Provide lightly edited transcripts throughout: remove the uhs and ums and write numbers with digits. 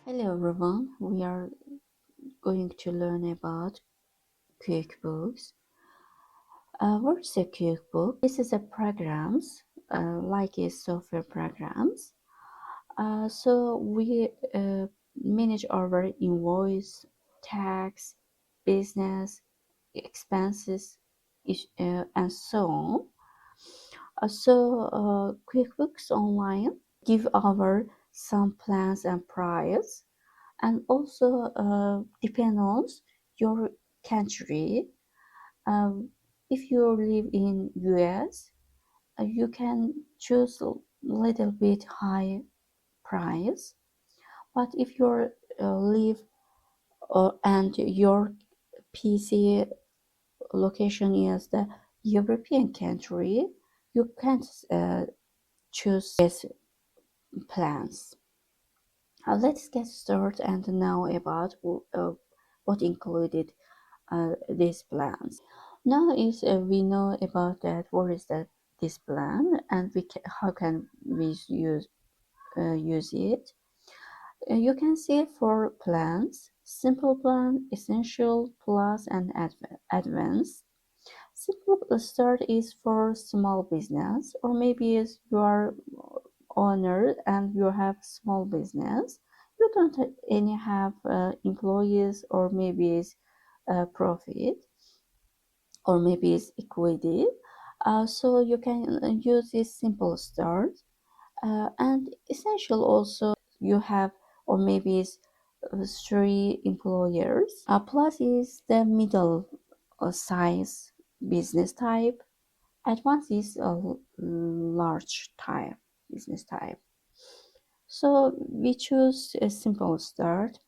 Hello everyone, we are going to learn about QuickBooks. What is a QuickBook? This is a programs, like a software programs. So we manage our invoice, tax, business, expenses, and so on. QuickBooks Online give our some plans and price and also depend on your country. Um, if you live in US, you can choose a little bit high price. But if you live and your PC location is the European country, you can't choose these plans. Let's get started and know about what included these plans. Now is we know about that what is that this plan and how can we use it. You can see four plans: simple plan, essential, plus, and advanced. Simple start is for small business, or maybe is you are owner and you have small business. You don't any have employees, or maybe is profit, or maybe it's equity. So you can use this simple start and essential also you have, or maybe it's three employers. Plus is the middle size business type. Advanced is a large type business type. So we choose a simple start.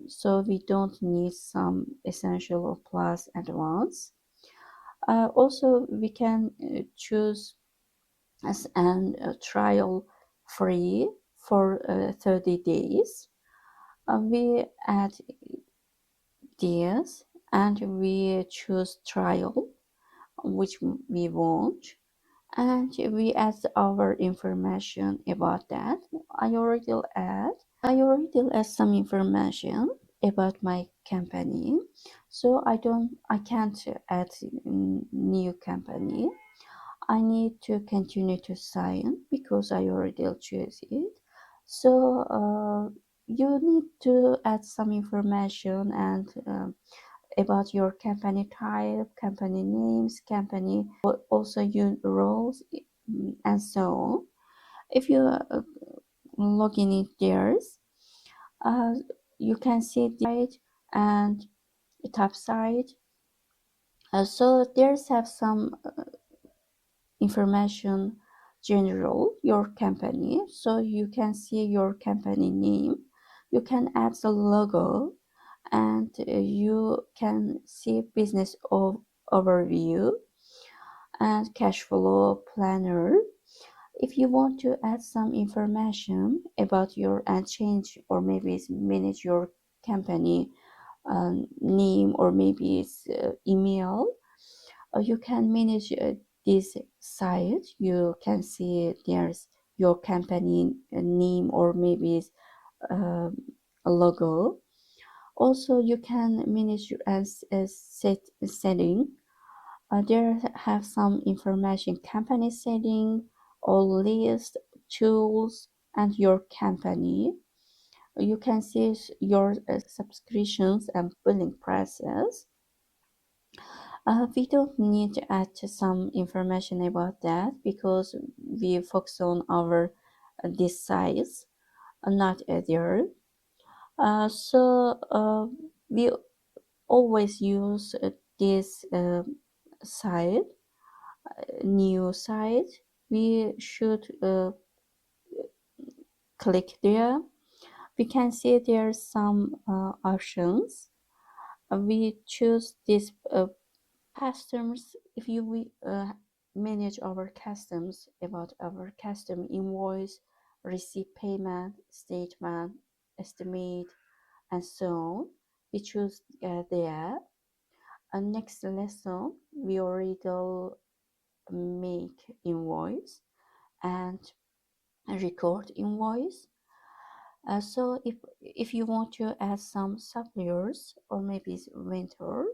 So we don't need some essential or plus advanced. Also, we can choose as an trial free for 30 days. We add this and we choose trial, which we want, and we add our information about that. I already add some information about my company, so I can't add new company. I need to continue to sign because I already choose it. So you need to add some information and about your company type, company names, company also your roles, and so on. If you log in theirs, uh, you can see the side and the top side. So there's have some information general your company, so you can see your company name, you can add the logo, and you can see business overview and cash flow planner. If you want to add some information about your and change, or maybe it's manage your company name, or maybe it's email, you can manage this site. You can see there's your company name, or maybe it's a logo. Also, you can manage as setting. There have some information: company setting, all list, tools, and your company. You can see your subscriptions and billing process. We don't need to add some information about that because we focus on our this size, not other. We always use this site, new site. We should click there. We can see there's some options. We choose this customs. If we manage our customs about our custom invoice, receipt, payment statement, estimate, and so on, we choose there. And next lesson we already make invoice and record invoice. So if you want to add some suppliers or maybe vendor,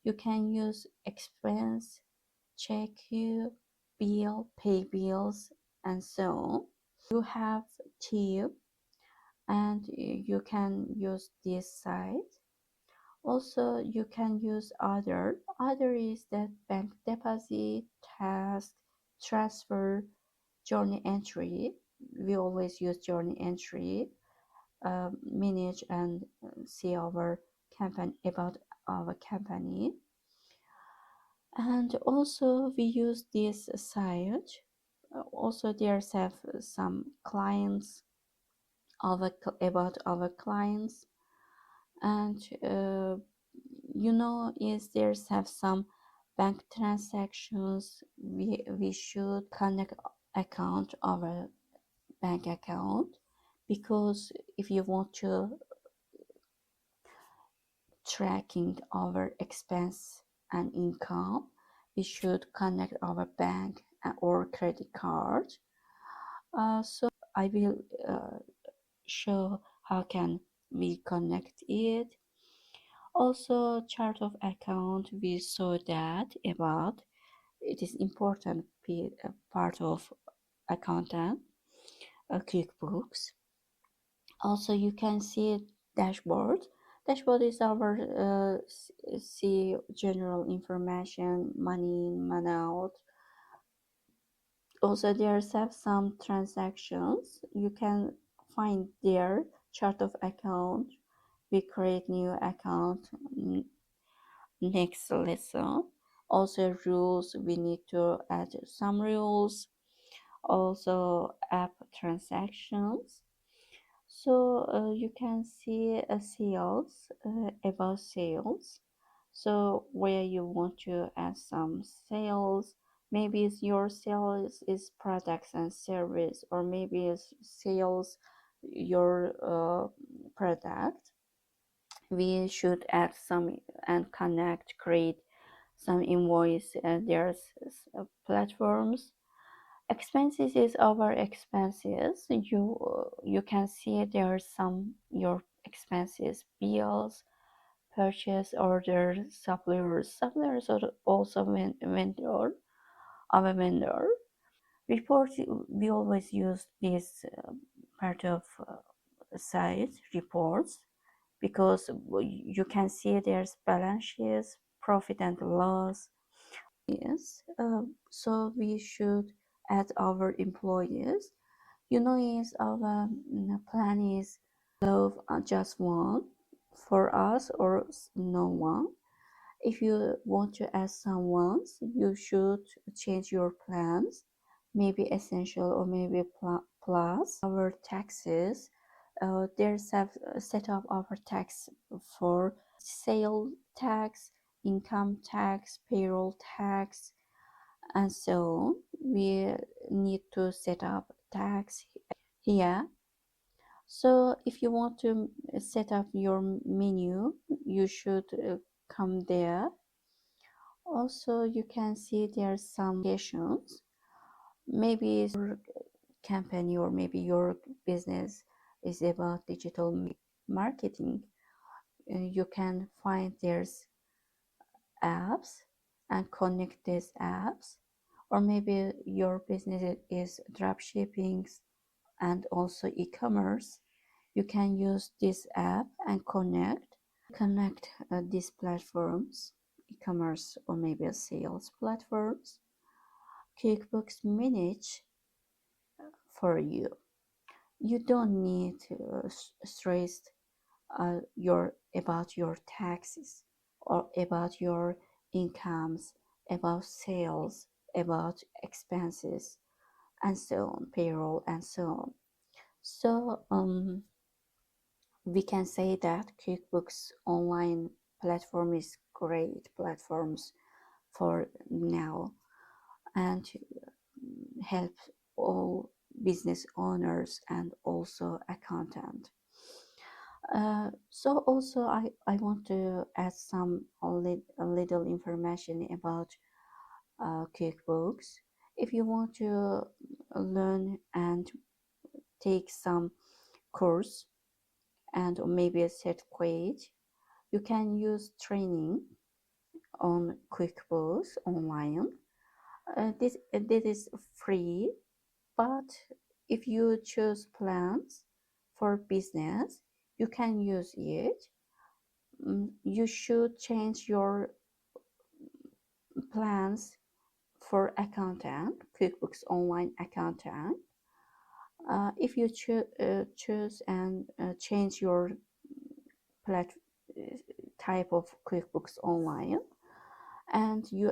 you can use expense, check you, bill, pay bills, and so on. You have tip, and you can use this site. Also, you can use other. Other is that bank deposit, task, transfer, journey entry. We always use journey entry, manage and see our company about our company. And also we use this site. Also there's have some clients about our clients, and is there's have some bank transactions. We should connect account our bank account, because if you want to tracking our expense and income, we should connect our bank or credit card. So I will show how can we connect it. Also, chart of account, we saw that about it is important part of accountant, QuickBooks. Also, you can see dashboard. Dashboard is our see general information, money in, money out. Also, there's have some transactions. You can find there chart of account. We create new account next lesson. Also, rules. We need to add some rules. Also, app transactions. So you can see sales, about sales. So where you want to add some sales, maybe it's your sales is products and service, or maybe it's sales your product. We should add some and connect, create some invoice. There's platforms. Expenses is our expenses. You can see there are some your expenses, bills, purchase order, suppliers. Suppliers are also vendor, our vendor. Report, we always use this part of site reports, because you can see there's balance sheets, profit and loss. Yes, so we should add our employees. Is our plan is love just one for us or no one. If you want to add someone, you should change your plans, maybe essential or maybe plus. Our taxes, there's have set up our tax for sale tax, income tax, payroll tax, and so on. We need to set up tax here. So if you want to set up your menu, you should come there. Also, you can see there's some applications. Maybe your company or maybe your business is about digital marketing. You can find there's apps and connect these apps. Or maybe your business is drop shipping and also e-commerce. You can use this app and connect these platforms, e-commerce or maybe sales platforms. QuickBooks manage for you. You don't need to stress about your taxes or about your incomes, about sales, about expenses, and so on, payroll, and so on. So we can say that QuickBooks Online platform is great platforms for now, and help all business owners and also accountant. So also I want to add some a little information about QuickBooks. If you want to learn and take some course and maybe a certificate. You can use training on QuickBooks Online. This is free, but if you choose plans for business, you can use it. You should change your plans for accountant, QuickBooks Online accountant. If you choose and change your plat- type of QuickBooks Online, and you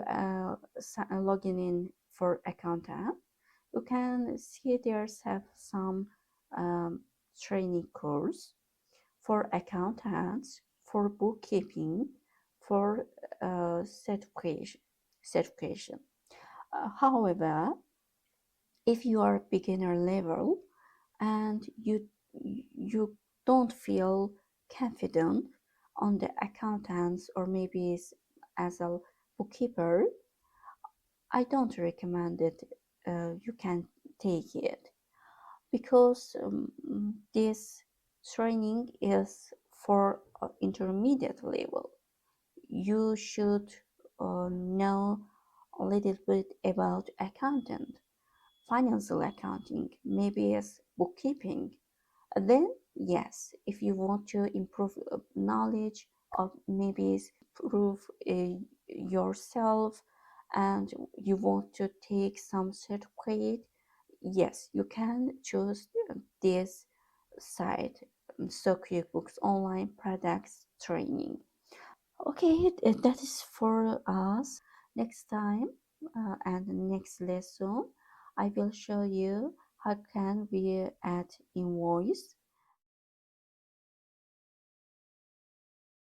logging in for accountant, you can see there's have some um, training course for accountants, for bookkeeping, for certification. However, if you are beginner level and you don't feel confident on the accountants or maybe as a bookkeeper, I don't recommend it. You can take it because this training is for intermediate level. You should know a little bit about accountant, financial accounting, maybe as bookkeeping. Then yes, if you want to improve knowledge of maybe improve yourself and you want to take some certificate, yes, you can choose this site, so QuickBooks Online Products Training. Okay, that is for us. Next time and next lesson, I will show you how can we add invoice